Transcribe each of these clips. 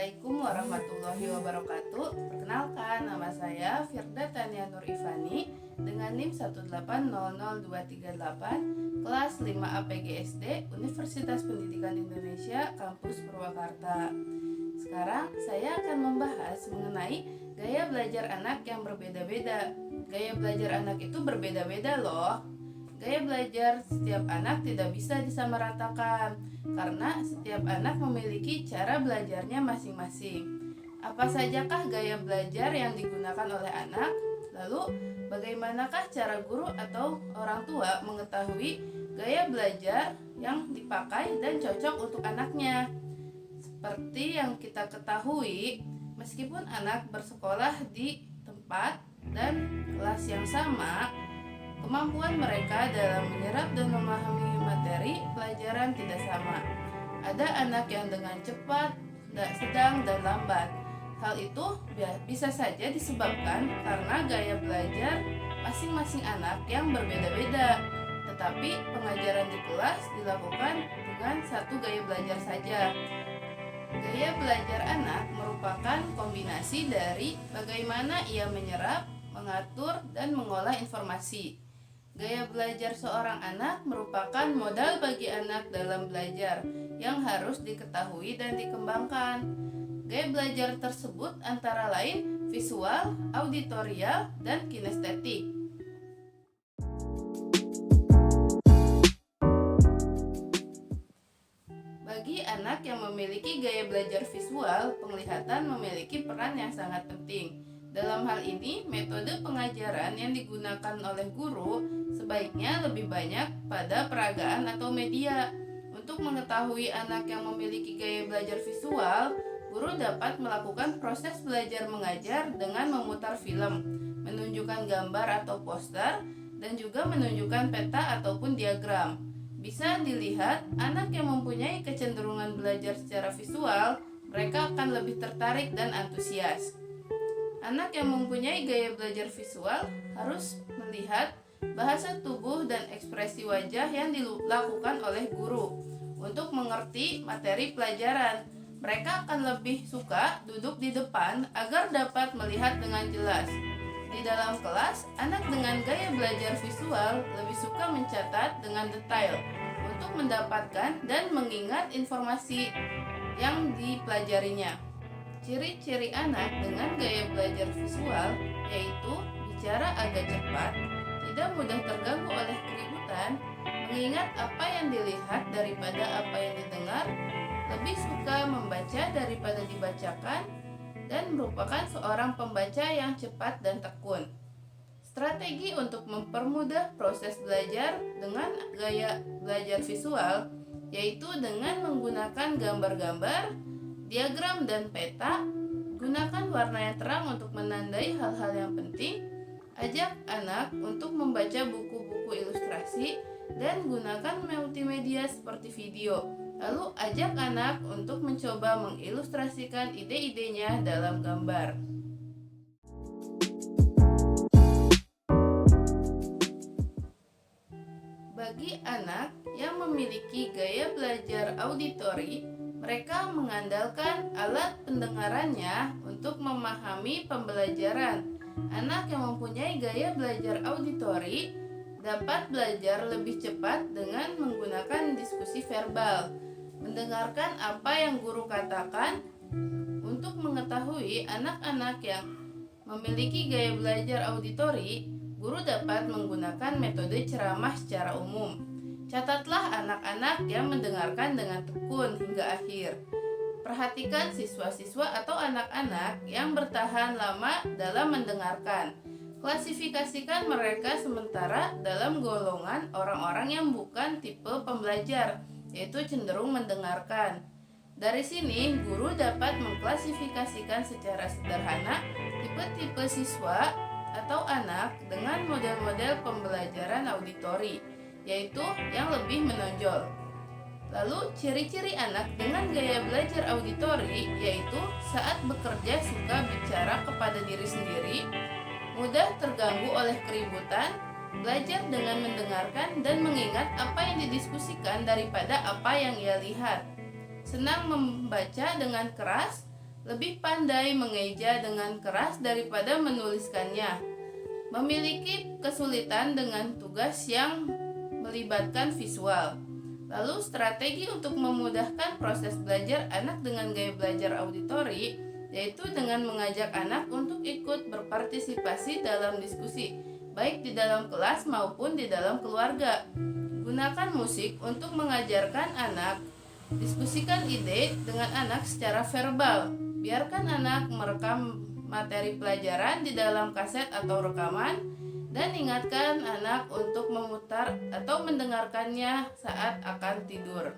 Assalamualaikum warahmatullahi wabarakatuh. Perkenalkan, nama saya Firda Tania Nur Ifani dengan NIM 1800238 kelas 5 APGSD Universitas Pendidikan Indonesia Kampus Purwakarta. Sekarang saya akan membahas mengenai gaya belajar anak yang berbeda-beda. Gaya belajar anak itu berbeda-beda loh. Gaya belajar setiap anak tidak bisa disamaratakan karena setiap anak memiliki cara belajarnya masing-masing. Apa sajakah gaya belajar yang digunakan oleh anak? Lalu, bagaimanakah cara guru atau orang tua mengetahui gaya belajar yang dipakai dan cocok untuk anaknya? Seperti yang kita ketahui, meskipun anak bersekolah di tempat dan kelas yang sama, kemampuan mereka dalam menyerap dan memahami materi pelajaran tidak sama. Ada anak yang dengan cepat, sedang, dan lambat. Hal itu bisa saja disebabkan karena gaya belajar masing-masing anak yang berbeda-beda. Tetapi pengajaran di kelas dilakukan dengan satu gaya belajar saja. Gaya belajar anak merupakan kombinasi dari bagaimana ia menyerap, mengatur, dan mengolah informasi. Gaya belajar seorang anak merupakan modal bagi anak dalam belajar yang harus diketahui dan dikembangkan. Gaya belajar tersebut antara lain visual, auditorial, dan kinestetik. Bagi anak yang memiliki gaya belajar visual, penglihatan memiliki peran yang sangat penting. Dalam hal ini, metode pengajaran yang digunakan oleh guru sebaiknya lebih banyak pada peragaan atau media. Untuk mengetahui anak yang memiliki gaya belajar visual, guru dapat melakukan proses belajar mengajar dengan memutar film, menunjukkan gambar atau poster, dan juga menunjukkan peta ataupun diagram. Bisa dilihat, anak yang mempunyai kecenderungan belajar secara visual, mereka akan lebih tertarik dan antusias. Anak yang mempunyai gaya belajar visual harus melihat bahasa tubuh dan ekspresi wajah yang dilakukan oleh guru untuk mengerti materi pelajaran. Mereka akan lebih suka duduk di depan agar dapat melihat dengan jelas. Di dalam kelas, anak dengan gaya belajar visual lebih suka mencatat dengan detail untuk mendapatkan dan mengingat informasi yang dipelajarinya. Ciri-ciri anak dengan gaya belajar visual yaitu bicara agak cepat, tidak mudah terganggu oleh keributan, mengingat apa yang dilihat daripada apa yang didengar, lebih suka membaca daripada dibacakan, dan merupakan seorang pembaca yang cepat dan tekun. Strategi untuk mempermudah proses belajar dengan gaya belajar visual yaitu dengan menggunakan gambar-gambar, diagram, dan peta. Gunakan warna yang terang untuk menandai hal-hal yang penting. Ajak anak untuk membaca buku-buku ilustrasi dan gunakan multimedia seperti video. Lalu ajak anak untuk mencoba mengilustrasikan ide-idenya dalam gambar. Bagi anak yang memiliki gaya belajar auditori, mereka mengandalkan alat pendengarannya untuk memahami pembelajaran. Anak yang mempunyai gaya belajar auditori dapat belajar lebih cepat dengan menggunakan diskusi verbal, mendengarkan apa yang guru katakan. Untuk mengetahui anak-anak yang memiliki gaya belajar auditori, guru dapat menggunakan metode ceramah secara umum. Catatlah anak-anak yang mendengarkan dengan tekun hingga akhir. Perhatikan siswa-siswa atau anak-anak yang bertahan lama dalam mendengarkan. Klasifikasikan mereka sementara dalam golongan orang-orang yang bukan tipe pembelajar, yaitu cenderung mendengarkan. Dari sini, guru dapat mengklasifikasikan secara sederhana tipe-tipe siswa atau anak dengan model-model pembelajaran auditori, yaitu yang lebih menonjol. Lalu ciri-ciri anak dengan gaya belajar auditori yaitu saat bekerja suka bicara kepada diri sendiri, mudah terganggu oleh keributan, belajar dengan mendengarkan dan mengingat apa yang didiskusikan daripada apa yang ia lihat, senang membaca dengan keras, lebih pandai mengeja dengan keras daripada menuliskannya, memiliki kesulitan dengan tugas yang melibatkan visual. Lalu strategi untuk memudahkan proses belajar anak dengan gaya belajar auditori, yaitu dengan mengajak anak untuk ikut berpartisipasi dalam diskusi, baik di dalam kelas maupun di dalam keluarga. Gunakan musik untuk mengajarkan anak. Diskusikan ide dengan anak secara verbal. Biarkan anak merekam materi pelajaran di dalam kaset atau rekaman, dan ingatkan anak untuk memutar atau mendengarkannya saat akan tidur.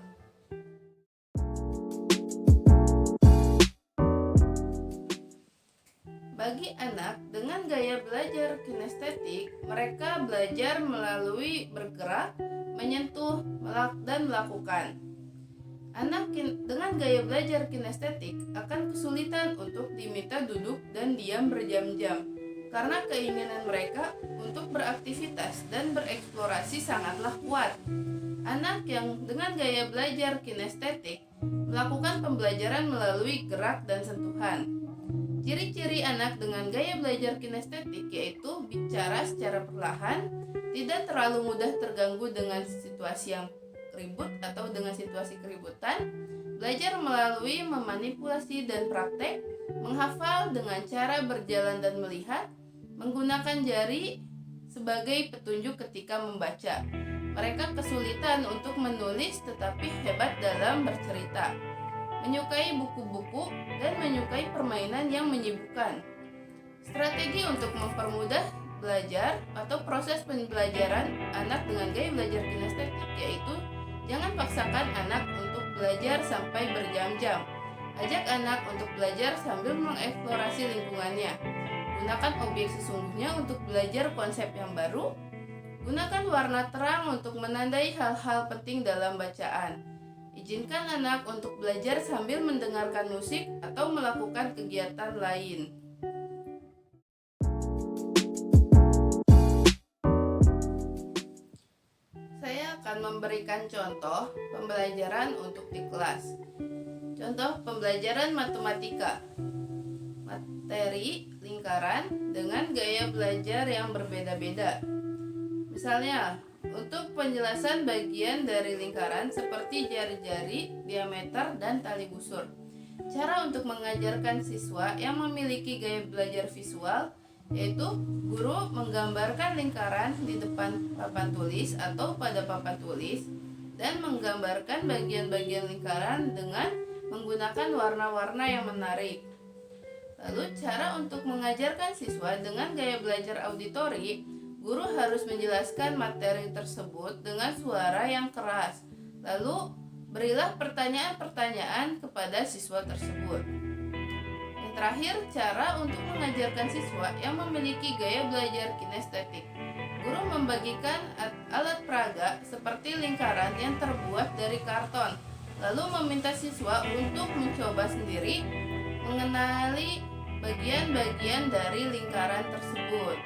Bagi anak dengan gaya belajar kinestetik, mereka belajar melalui bergerak, menyentuh, dan melakukan. Anak dengan gaya belajar kinestetik akan kesulitan untuk diminta duduk dan diam berjam-jam, karena keinginan mereka untuk beraktivitas dan bereksplorasi sangatlah kuat. Anak yang dengan gaya belajar kinestetik melakukan pembelajaran melalui gerak dan sentuhan. Ciri-ciri anak dengan gaya belajar kinestetik yaitu bicara secara perlahan, tidak terlalu mudah terganggu dengan situasi yang ribut atau dengan situasi keributan, belajar melalui memanipulasi dan praktek, menghafal dengan cara berjalan dan melihat, menggunakan jari sebagai petunjuk ketika membaca. Mereka kesulitan untuk menulis tetapi hebat dalam bercerita, menyukai buku-buku, dan menyukai permainan yang menyibukkan. Strategi untuk mempermudah belajar atau proses pembelajaran anak dengan gaya belajar kinestetik yaitu jangan paksakan anak untuk belajar sampai berjam-jam. Ajak anak untuk belajar sambil mengeksplorasi lingkungannya. Gunakan objek sesungguhnya untuk belajar konsep yang baru. Gunakan warna terang untuk menandai hal-hal penting dalam bacaan. Izinkan anak untuk belajar sambil mendengarkan musik atau melakukan kegiatan lain. Saya akan memberikan contoh pembelajaran untuk di kelas. Contoh pembelajaran matematika. Materi lingkaran dengan gaya belajar yang berbeda-beda. Misalnya, untuk penjelasan bagian dari lingkaran seperti jari-jari, diameter, dan tali busur. Cara untuk mengajarkan siswa yang memiliki gaya belajar visual yaitu guru menggambarkan lingkaran di depan papan tulis atau pada papan tulis dan menggambarkan bagian-bagian lingkaran dengan menggunakan warna-warna yang menarik. Lalu cara untuk mengajarkan siswa dengan gaya belajar auditori, guru harus menjelaskan materi tersebut dengan suara yang keras. Lalu berilah pertanyaan-pertanyaan kepada siswa tersebut. Yang terakhir, cara untuk mengajarkan siswa yang memiliki gaya belajar kinestetik. Guru membagikan alat peraga seperti lingkaran yang terbuat dari karton, lalu meminta siswa untuk mencoba sendiri mengenali bagian-bagian dari lingkaran tersebut.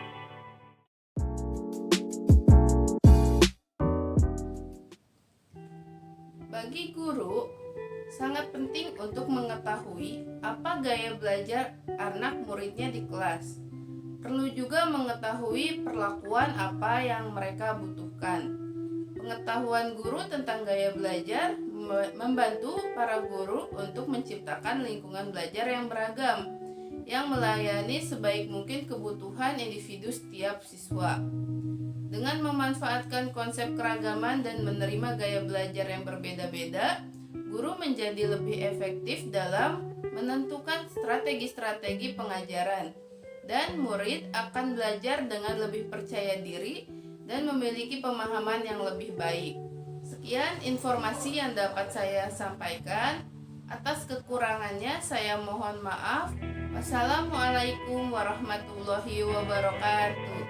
Bagi guru, sangat penting untuk mengetahui apa gaya belajar anak muridnya di kelas. Perlu juga mengetahui perlakuan apa yang mereka butuhkan. Pengetahuan guru tentang gaya belajar membantu para guru untuk menciptakan lingkungan belajar yang beragam, yang melayani sebaik mungkin kebutuhan individu setiap siswa. Dengan memanfaatkan konsep keragaman dan menerima gaya belajar yang berbeda-beda, guru menjadi lebih efektif dalam menentukan strategi-strategi pengajaran, dan murid akan belajar dengan lebih percaya diri dan memiliki pemahaman yang lebih baik. Sekian informasi yang dapat saya sampaikan. Atas kekurangannya saya mohon maaf. Wassalamualaikum warahmatullahi wabarakatuh.